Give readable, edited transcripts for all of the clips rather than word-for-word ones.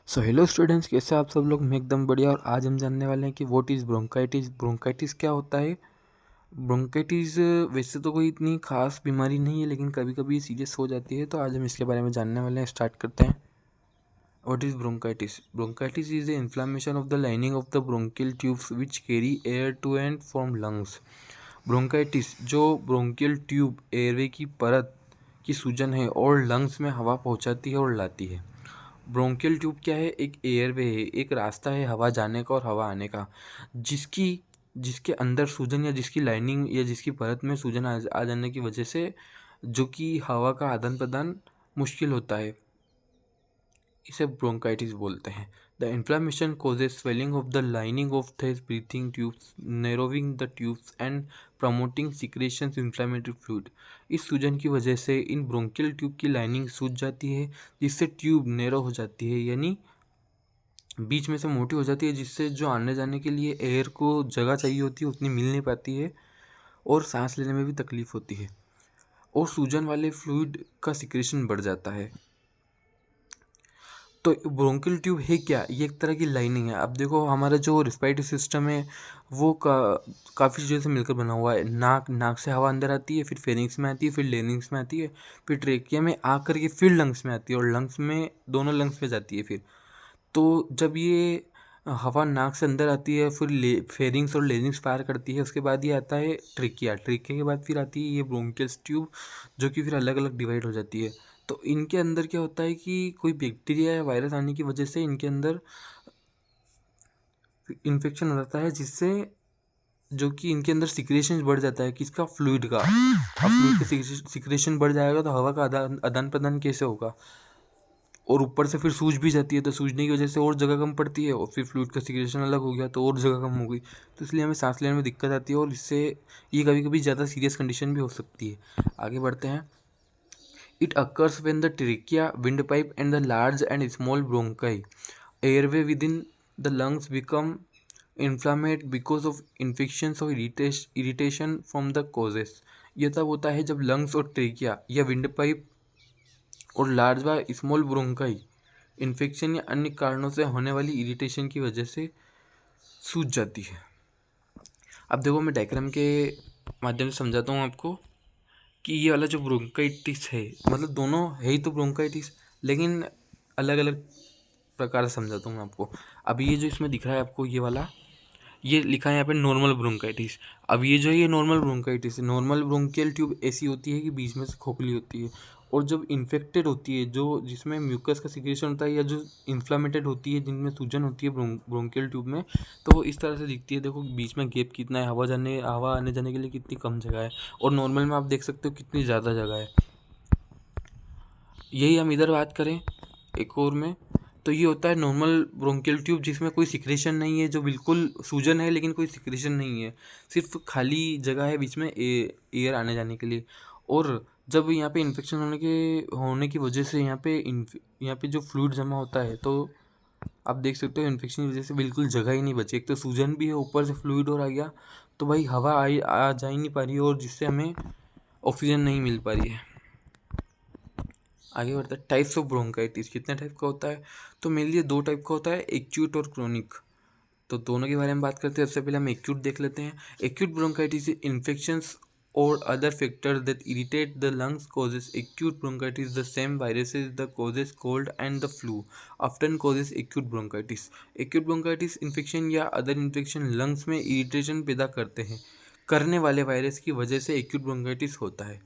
So hello students, कैसे आप सब लोग। मैं एकदम बढ़िया। और आज हम जानने वाले हैं कि व्हाट इज़ ब्रोंकाइटिस। ब्रोंकाइटिस क्या होता है। ब्रोंकाइटिस वैसे तो कोई इतनी खास बीमारी नहीं है, लेकिन कभी कभी सीरियस हो जाती है। तो आज हम इसके बारे में जानने वाले हैं। स्टार्ट करते हैं। What is bronchitis. Bronchitis is the inflammation of the lining of the bronchial tubes which carry air to and from lungs. Bronchitis जो ब्रोंकियल ट्यूब एयरवे की परत की सूजन है और लंग्स में हवा पहुंचाती है और लाती है। ब्रोंकियल ट्यूब क्या है? एक एयरवे है, एक रास्ता है हवा जाने का और हवा आने का, जिसकी जिसके अंदर सूजन या जिसकी लाइनिंग या जिसकी परत में सूजन आ जाने की वजह से जो कि हवा का आदान प्रदान मुश्किल होता है, इसे ब्रोंकाइटिस बोलते हैं। The inflammation causes swelling of the lining of the breathing tubes, narrowing the tubes and promoting secretions inflammatory fluid। इस सूजन की वजह से इन ब्रोंकियल ट्यूब की लाइनिंग सूज जाती है, जिससे ट्यूब नैरो हो जाती है, यानी बीच में से मोटी हो जाती है, जिससे जो आने जाने के लिए एयर को जगह चाहिए होती है उतनी मिल नहीं पाती है और सांस लेने में भी तकलीफ होती है, और सूजन वाले फ्लूइड का सिक्रेशन बढ़ जाता है। तो ब्रोंकियल ट्यूब है क्या? ये एक तरह की लाइनिंग है। अब देखो, हमारा जो रिस्पायरेटरी सिस्टम है वो काफ़ी चीज़ों से मिलकर बना हुआ है। नाक से हवा अंदर आती है, फिर फेरिंग्स में आती है, फिर लेरिंग्स में आती है, फिर ट्रेकिया में आकर के फिर लंग्स में आती है, और लंग्स में दोनों लंग्स में जाती है। फिर तो जब ये हवा नाक से अंदर आती है, फिर फेरिंग्स और लेरिंग्स पार करती है, उसके बाद ये आता है ट्रेकिया। ट्रेकिया के बाद फिर आती है ये ब्रोंकियल ट्यूब, जो कि फिर अलग अलग डिवाइड हो जाती है। तो इनके अंदर क्या होता है कि कोई बैक्टीरिया या वायरस आने की वजह से इनके अंदर इन्फेक्शन हो जाता है, जिससे जो कि इनके अंदर सिक्रेशन बढ़ जाता है, किसका? फ्लूइड का। अब फ्लूइड का सिक्रेशन बढ़ जाएगा तो हवा का आदान प्रदान कैसे होगा? और ऊपर से फिर सूज भी जाती है, तो सूजने की वजह से और जगह कम पड़ती है, और फिर फ्लूइड का सिक्रेशन अलग हो गया तो और जगह कम हो गई। तो इसलिए हमें सांस लेने में दिक्कत आती है, और इससे ये कभी कभी ज़्यादा सीरियस कंडीशन भी हो सकती है। आगे बढ़ते हैं। It occurs when the trachea, windpipe, and the large and small bronchi airway within the lungs become inflamed because of infections or irritation from the causes। यह तब होता है जब लंग्स और ट्रेकिया या विंडपाइप और लार्ज व स्मॉल ब्रोंकाई इन्फेक्शन या अन्य कारणों से होने वाली इरिटेशन की वजह से सूज जाती है। अब देखो, मैं डायग्राम के माध्यम से समझाता हूँ आपको कि ये वाला जो ब्रोंकाइटिस है, मतलब दोनों है ही तो ब्रोंकाइटिस, लेकिन अलग अलग प्रकार से समझाता हूँ आपको। अब ये जो इसमें दिख रहा है आपको, ये वाला, ये लिखा है यहाँ पे नॉर्मल ब्रोंकाइटिस। अब ये जो है, ये नॉर्मल ब्रोंकाइटिस है। नॉर्मल ब्रोंकियल ट्यूब ऐसी होती है कि बीच में से खोखली होती है, और जब इन्फेक्टेड होती है, जो जिसमें म्यूकस का सिक्रेशन होता है, या जो इन्फ्लामेटेड होती है, जिनमें सूजन होती है ब्रोंकियल ट्यूब में, तो वो इस तरह से दिखती है। देखो बीच में गैप कितना है, हवा आने जाने के लिए कितनी कम जगह है, और नॉर्मल में आप देख सकते हो कितनी ज़्यादा जगह है। यही हम इधर बात करें एक और में, तो ये होता है नॉर्मल ब्रोंकियल ट्यूब, जिसमें कोई सिक्रेशन नहीं है, जो बिल्कुल सूजन है लेकिन कोई सिक्रेशन नहीं है, सिर्फ खाली जगह है बीच में एयर आने जाने के लिए। और जब यहाँ पे इन्फेक्शन होने की वजह से यहाँ पे जो फ्लूइड जमा होता है, तो आप देख सकते हो इन्फेक्शन की वजह से बिल्कुल जगह ही नहीं बची। एक तो सूजन भी है, ऊपर से फ्लूइड और आ गया, तो भाई हवा आ जा ही नहीं पा रही है, और जिससे हमें ऑक्सीजन नहीं मिल पा रही है। आगे बढ़ता है। टाइप्स ऑफ ब्रोंकाइटिस कितने टाइप का होता है? तो मेनली दो टाइप का होता है, एक्यूट और क्रोनिक। तो दोनों के बारे में बात करते हैं। सबसे पहले हम एक्यूट देख लेते हैं। एक्यूट ब्रोंकाइटिस इन्फेक्शंस और other factors that irritate the lungs causes acute bronchitis। The same viruses that causes cold and the flu often causes acute bronchitis। acute bronchitis infection या अदर इन्फेक्शन लंग्स में irritation पैदा करने वाले virus की वजह से acute bronchitis होता है।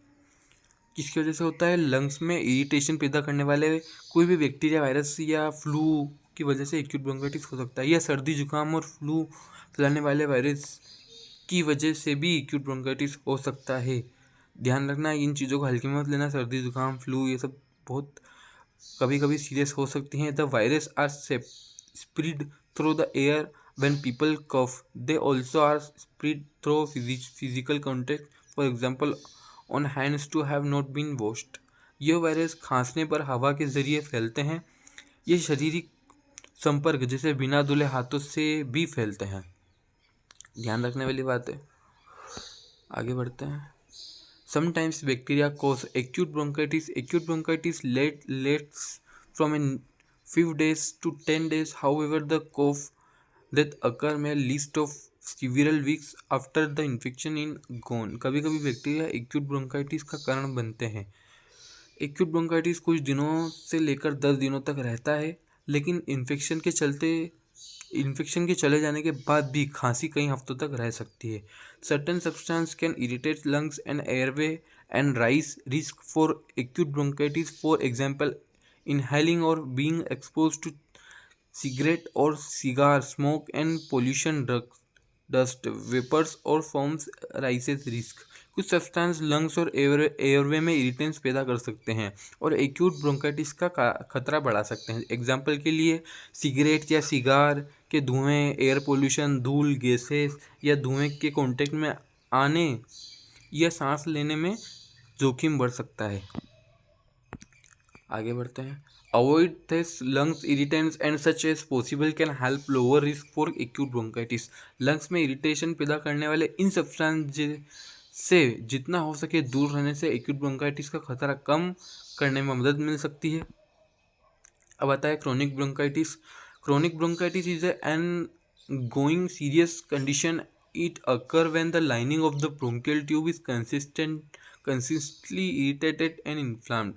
किसकी वजह से होता है? लंग्स में इरिटेशन पैदा करने वाले कोई भी बैक्टीरिया, वायरस या फ्लू की वजह से एक्यूट ब्रोंकाइटिस हो सकता है, या सर्दी जुकाम और फ्लू फैलाने वाले वायरस की वजह से भी एक्यूट ब्रोंकाइटिस हो सकता है। ध्यान रखना, इन चीज़ों को हल्के में मत लेना। सर्दी जुकाम फ्लू ये सब बहुत कभी कभी सीरियस हो सकती हैं। The virus are spread through the air when people cough. They also are spread through physical contact, for example on hands to have not been washed. ये वायरस खांसने पर हवा के जरिए फैलते हैं। ये शारीरिक संपर्क जैसे बिना धुले हाथों से भी फैलते हैं। ध्यान रखने वाली बात है। आगे बढ़ते हैं। Sometimes bacteria cause acute bronchitis. Acute bronchitis let's 5 days to 10 days. However, the cough that occur may list of several weeks after the infection in gone. कभी कभी बैक्टीरिया एक्यूट ब्रोंकाइटिस का कारण बनते हैं। एक्यूट ब्रोंकाइटिस कुछ दिनों से लेकर 10 दिनों तक रहता है, लेकिन इन्फेक्शन के चले जाने के बाद भी खांसी कई हफ्तों तक रह सकती है। Certain substance can irritate lungs and airway and rise risk for acute bronchitis. For example, inhaling or being exposed to cigarette or cigar smoke and pollution, dust, vapors or fumes raises risk। कुछ substance lungs और airway में इरिटेंस पैदा कर सकते हैं और acute bronchitis का खतरा बढ़ा सकते हैं। एग्जाम्पल के लिए सिगरेट या सिगार के धुएं, एयर पोल्यूशन, धूल, गैसेस या धुएं के कांटेक्ट में आने या सांस लेने में जोखिम बढ़ सकता है। आगे बढ़ते हैं। Avoid this lungs irritants and such as possible can help lower risk for acute bronchitis. Lungs में इरिटेशन पैदा करने वाले इन सब्सटेंस से जितना हो सके दूर रहने से एक्यूट ब्रोंकाइटिस का खतरा कम करने में मदद मिल सकती है। अब आता है chronic bronchitis. Chronic bronchitis is an going serious condition. It occur when the lining of the bronchial tube is consistently irritated and inflamed.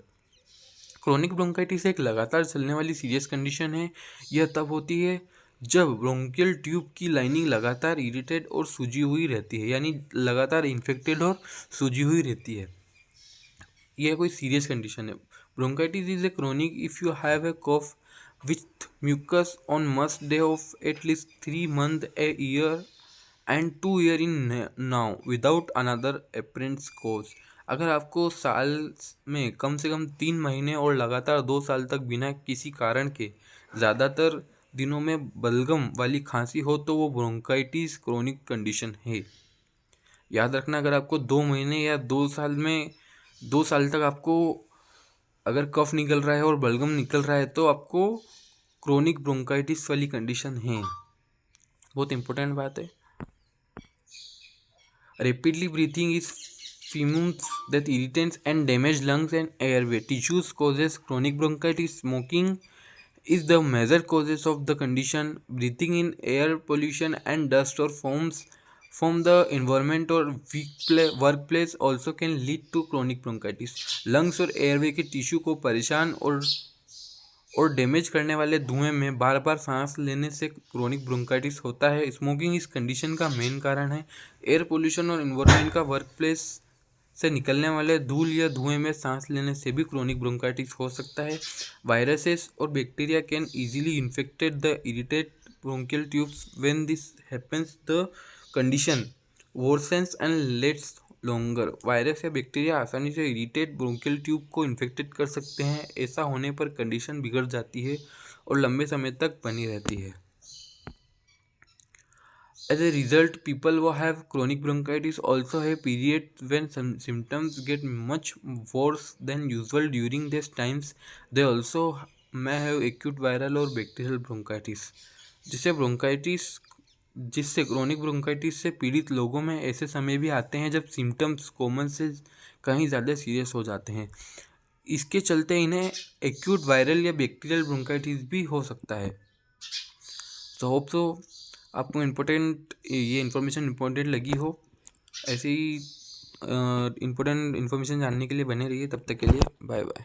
Chronic bronchitis एक लगातार चलने वाली सीरियस कंडीशन है। यह तब होती है जब ब्रोंकियल ट्यूब की लाइनिंग लगातार इरिटेट और सूजी हुई रहती है, यानी लगातार इन्फेक्टेड और सूजी हुई रहती है। यह कोई सीरियस कंडीशन है। Bronchitis is a chronic if you have a cough with mucus on most day of at least 3 months a year and 2 years in now without another apparent cause. अगर आपको साल में कम से कम 3 महीने और लगातार 2 साल तक बिना किसी कारण के ज़्यादातर दिनों में बलगम वाली खांसी हो तो वो ब्रोंकाइटिस क्रोनिक कंडीशन है। याद रखना, अगर आपको 2 महीने या 2 साल तक आपको अगर कफ निकल रहा है और बलगम निकल रहा है तो आपको क्रोनिक ब्रोंकाइटिस वाली कंडीशन है। बहुत इंपॉर्टेंट बात है। Rapidly breathing is fumes that irritates and damage lungs and airway tissues causes chronic bronchitis. Smoking is the major causes of the condition. Breathing in air pollution and dust or fumes from the environment or workplace also can lead to chronic bronchitis. lungs और airway के tissue को परेशान और damage करने वाले धुएं में बार बार सांस लेने से क्रोनिक ब्रोंकाइटिस होता है। स्मोकिंग इस कंडीशन का मेन कारण है। एयर पोल्यूशन और इन्वायरमेंट का वर्कप्लेस से निकलने वाले धूल या धुएं में सांस लेने से भी क्रोनिक ब्रोंकाइटिस हो सकता है। वायरसेस और bacteria can easily infected the irritate bronchial tubes. When this happens the condition worsens and lasts longer. Virus या बैक्टीरिया आसानी से इरिटेट ब्रोंकियल ट्यूब को इन्फेक्टेड कर सकते हैं। ऐसा होने पर कंडीशन बिगड़ जाती है और लंबे समय तक बनी रहती है। As a result, people who have chronic bronchitis also have periods when some symptoms get much worse than usual. During these times, they also may have acute viral or bacterial bronchitis. जिससे chronic bronchitis से पीड़ित लोगों में ऐसे समय भी आते हैं जब सिम्टम्स कॉमन से कहीं ज़्यादा सीरियस हो जाते हैं। इसके चलते इन्हें एक्यूट वायरल या बैक्टीरियल ब्रोंकाइटिस भी हो सकता है। तो होप सो आपको ये इन्फॉर्मेशन इम्पोर्टेंट लगी हो। ऐसे ही इम्पोर्टेंट इन्फॉर्मेशन जानने के लिए बने रहिए। तब तक के लिए बाय बाय।